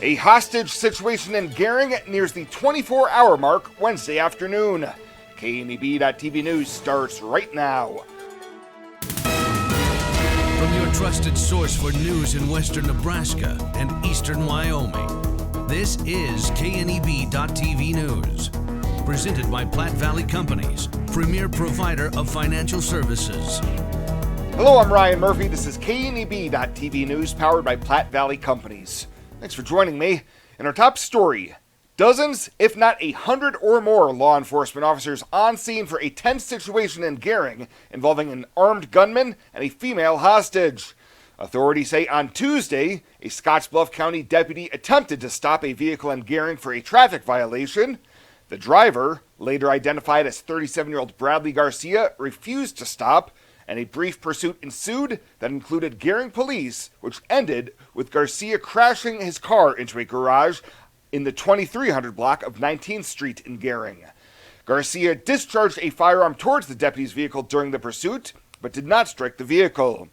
A hostage situation in Gering nears the 24-hour mark Wednesday afternoon. KNEB.TV News starts right now. From your trusted source for news in western Nebraska and eastern Wyoming, this is KNEB.TV News. Presented by Platte Valley Companies, premier provider of financial services. Hello, I'm Ryan Murphy. This is KNEB.TV News powered by Platte Valley Companies. Thanks for joining me. In our top story, dozens, if not 100 or more law enforcement officers on scene for a tense situation in Gering involving an armed gunman and a female hostage. Authorities say on Tuesday, a Scottsbluff County deputy attempted to stop a vehicle in Gering for a traffic violation. The driver, later identified as 37-year-old Bradley Garcia, refused to stop, and a brief pursuit ensued that included Gering police, which ended with Garcia crashing his car into a garage in the 2300 block of 19th Street in Gering. Garcia discharged a firearm towards the deputy's vehicle during the pursuit, but did not strike the vehicle.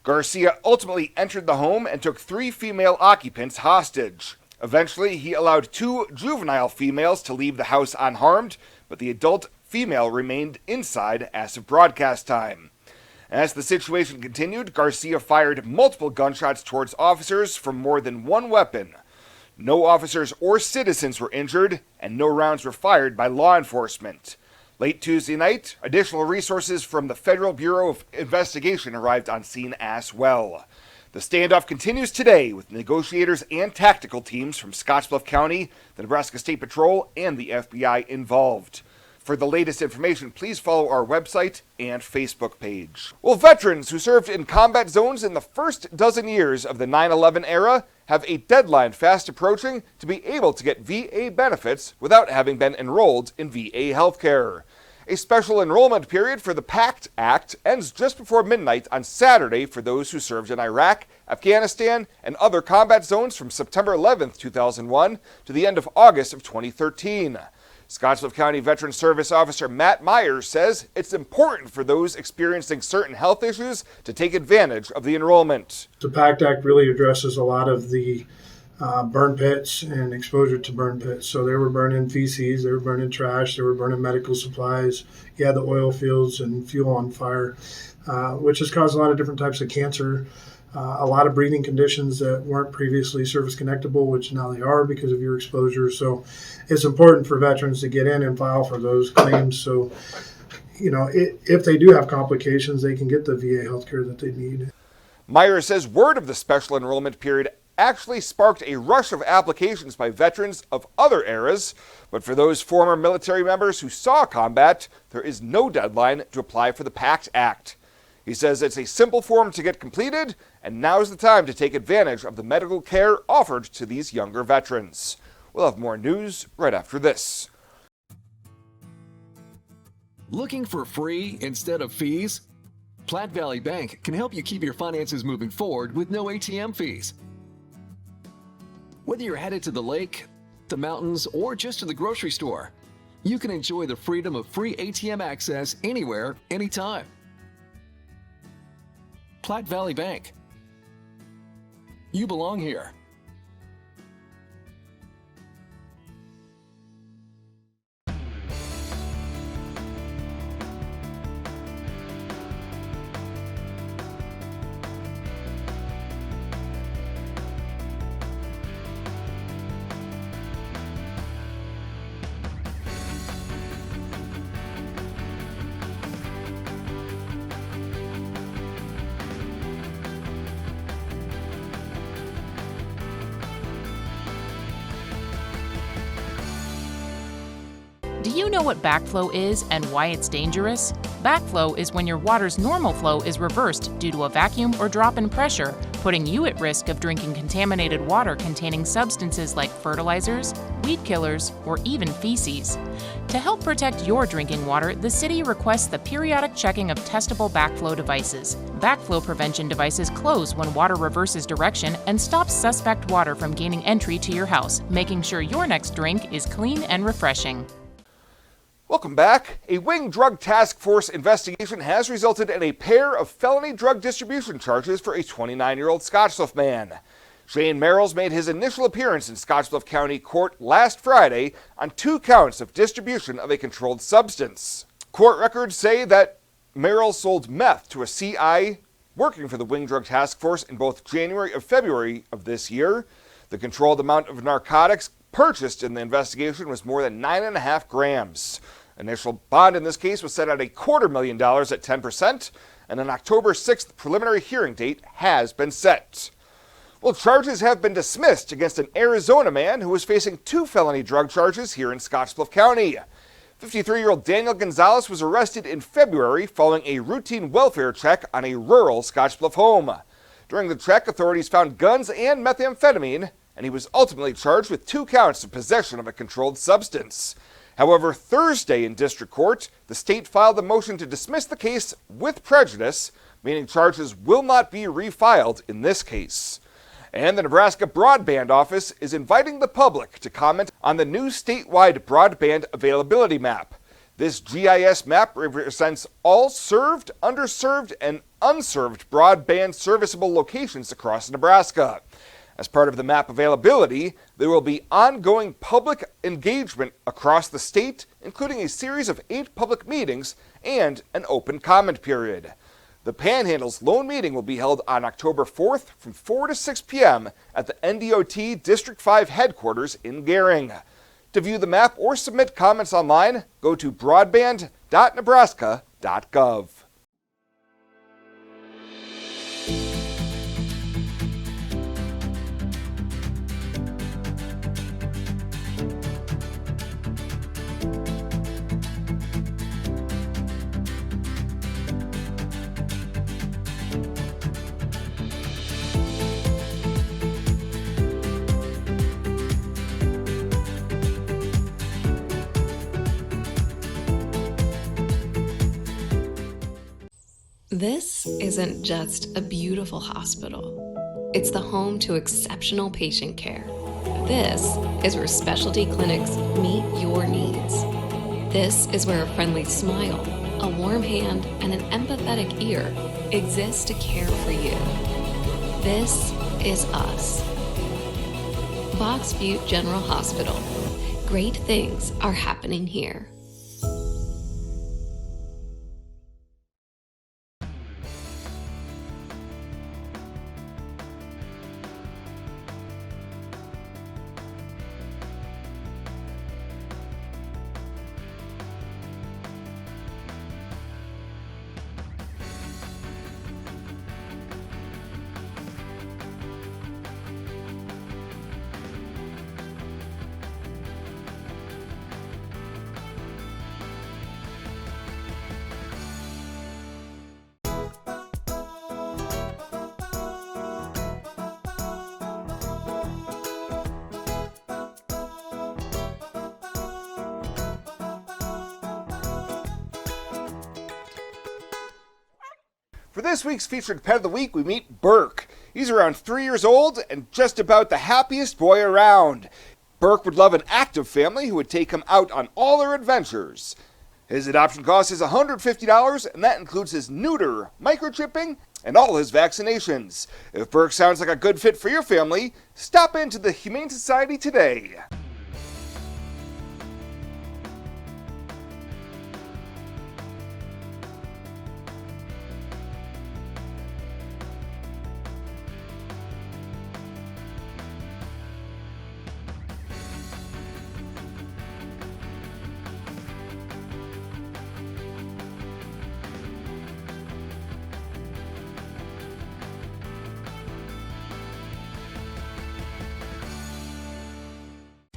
Garcia ultimately entered the home and took 3 female occupants hostage. Eventually, he allowed 2 juvenile females to leave the house unharmed, but the adult female remained inside as of broadcast time. As the situation continued, Garcia fired multiple gunshots towards officers from more than one weapon. No officers or citizens were injured, and no rounds were fired by law enforcement. Late Tuesday night, additional resources from the Federal Bureau of Investigation arrived on scene as well. The standoff continues today with negotiators and tactical teams from Scottsbluff County, the Nebraska State Patrol, and the FBI involved. For the latest information, please follow our website and Facebook page. Well, veterans who served in combat zones in the first dozen years of the 9/11 era have a deadline fast approaching to be able to get VA benefits without having been enrolled in VA healthcare. A special enrollment period for the PACT Act ends just before midnight on Saturday for those who served in Iraq, Afghanistan, and other combat zones from September 11, 2001 to the end of August of 2013. Scottsbluff County Veteran Service Officer Matt Myers says it's important for those experiencing certain health issues to take advantage of the enrollment. The PACT Act really addresses a lot of the burn pits and exposure to burn pits. So they were burning feces, they were burning trash, they were burning medical supplies. You had the oil fields and fuel on fire, which has caused a lot of different types of cancer. A lot of breathing conditions that weren't previously service connectable, which now they are because of your exposure. So it's important for veterans to get in and file for those claims. So, if they do have complications, they can get the VA healthcare that they need. Myers says word of the special enrollment period actually sparked a rush of applications by veterans of other eras. But for those former military members who saw combat, there is no deadline to apply for the PACT Act. He says it's a simple form to get completed, and now's the time to take advantage of the medical care offered to these younger veterans. We'll have more news right after this. Looking for free instead of fees? Platte Valley Bank can help you keep your finances moving forward with no ATM fees. Whether you're headed to the lake, the mountains, or just to the grocery store, you can enjoy the freedom of free ATM access anywhere, anytime. Platte Valley Bank. You belong here. Do you know what backflow is and why it's dangerous? Backflow is when your water's normal flow is reversed due to a vacuum or drop in pressure, putting you at risk of drinking contaminated water containing substances like fertilizers, weed killers, or even feces. To help protect your drinking water, the city requests the periodic checking of testable backflow devices. Backflow prevention devices close when water reverses direction and stops suspect water from gaining entry to your house, making sure your next drink is clean and refreshing. Welcome back. A Wing Drug Task Force investigation has resulted in a pair of felony drug distribution charges for a 29-year-old Scottsbluff man. Shane Merrills made his initial appearance in Scottsbluff County Court last Friday on 2 counts of distribution of a controlled substance. Court records say that Merrills sold meth to a CI working for the Wing Drug Task Force in both January and February of this year. The controlled amount of narcotics purchased in the investigation was more than 9.5 grams. Initial bond in this case was set at $250,000 at 10%, and an October 6th preliminary hearing date has been set. Well, charges have been dismissed against an Arizona man who was facing 2 felony drug charges here in Scottsbluff County. 53-year-old Daniel Gonzalez was arrested in February following a routine welfare check on a rural Scottsbluff home. During the check, authorities found guns and methamphetamine, and he was ultimately charged with 2 counts of possession of a controlled substance. However, Thursday in district court, the state filed a motion to dismiss the case with prejudice, meaning charges will not be refiled in this case. And the Nebraska Broadband Office is inviting the public to comment on the new statewide broadband availability map. This GIS map represents all served, underserved, and unserved broadband serviceable locations across Nebraska. As part of the map availability, there will be ongoing public engagement across the state, including a series of 8 public meetings and an open comment period. The Panhandle's lone meeting will be held on October 4th from 4 to 6 p.m. at the NDOT District 5 headquarters in Gering. To view the map or submit comments online, go to broadband.nebraska.gov. This isn't just a beautiful hospital. It's the home to exceptional patient care. This is where specialty clinics meet your needs. This is where a friendly smile, a warm hand, and an empathetic ear exist to care for you. This is us. Box Butte General Hospital. Great things are happening here. For this week's featured pet of the week, we meet Burke. He's around 3 years old and just about the happiest boy around. Burke would love an active family who would take him out on all their adventures. His adoption cost is $150, and that includes his neuter, microchipping, and all his vaccinations. If Burke sounds like a good fit for your family, stop into the Humane Society today.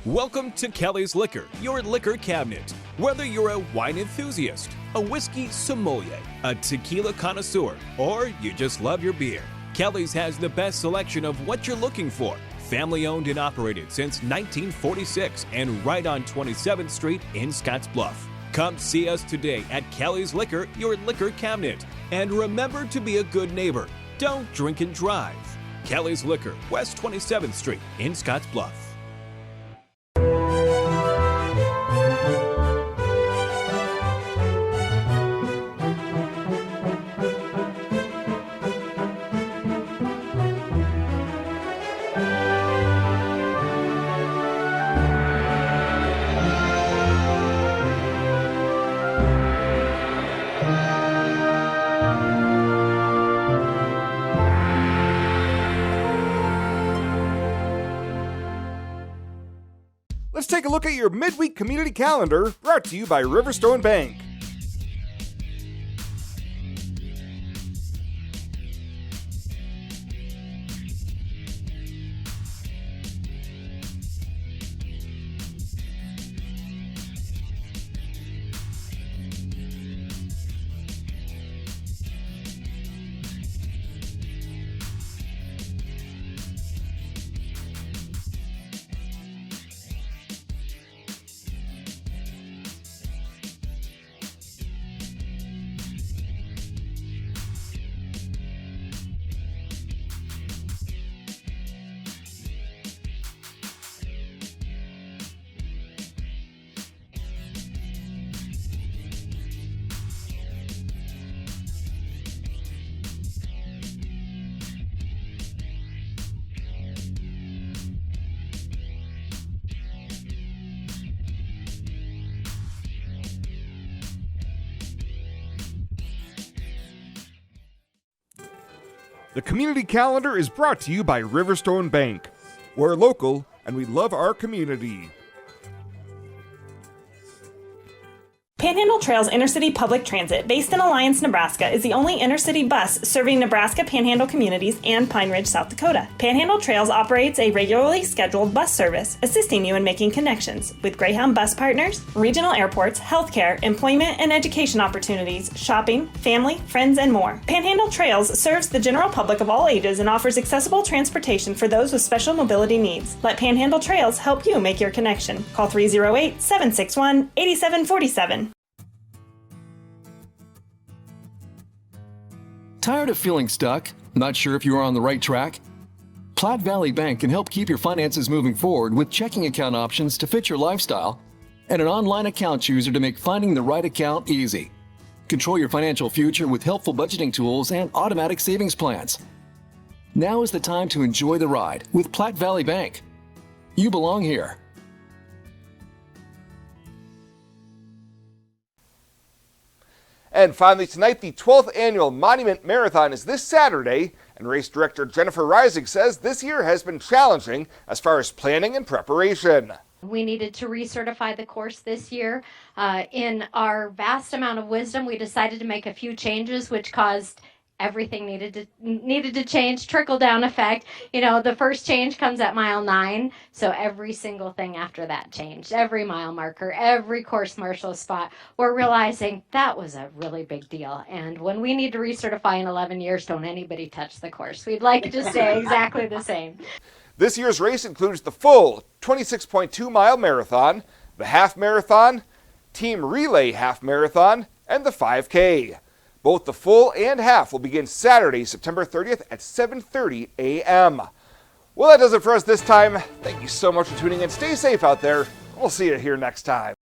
Welcome to Kelly's Liquor, your liquor cabinet. Whether you're a wine enthusiast, a whiskey sommelier, a tequila connoisseur, or you just love your beer, Kelly's has the best selection of what you're looking for. Family owned and operated since 1946 and right on 27th Street in Scottsbluff. Come see us today at Kelly's Liquor, your liquor cabinet. And remember to be a good neighbor. Don't drink and drive. Kelly's Liquor, West 27th Street in Scottsbluff. let's take a look at your midweek community calendar brought to you by Riverstone Bank. The community calendar is brought to you by Riverstone Bank. We're local and we love our community. Panhandle Trails Intercity Public Transit, based in Alliance, Nebraska, is the only intercity bus serving Nebraska Panhandle communities and Pine Ridge, South Dakota. Panhandle Trails operates a regularly scheduled bus service, assisting you in making connections with Greyhound bus partners, regional airports, healthcare, employment and education opportunities, shopping, family, friends, and more. Panhandle Trails serves the general public of all ages and offers accessible transportation for those with special mobility needs. Let Panhandle Trails help you make your connection. Call 308-761-8747. Tired of feeling stuck? Not sure if you are on the right track? Platte Valley Bank can help keep your finances moving forward with checking account options to fit your lifestyle and an online account chooser to make finding the right account easy. Control your financial future with helpful budgeting tools and automatic savings plans. Now is the time to enjoy the ride with Platte Valley Bank. You belong here. And finally tonight, the 12th Annual Monument Marathon is this Saturday, and race director Jennifer Rising says this year has been challenging as far as planning and preparation. We needed to recertify the course this year. In our vast amount of wisdom, we decided to make a few changes, which caused everything needed to change, trickle down effect. You know, the first change comes at mile 9, so every single thing after that changed. Every mile marker, every course marshal spot. We're realizing that was a really big deal. And when we need to recertify in 11 years, don't anybody touch the course. We'd like it to stay exactly the same. This year's race includes the full 26.2-mile marathon, the half marathon, team relay half marathon, and the 5K. Both the full and half will begin Saturday, September 30th at 7:30 a.m. Well, that does it for us this time. Thank you so much for tuning in. Stay safe out there. We'll see you here next time.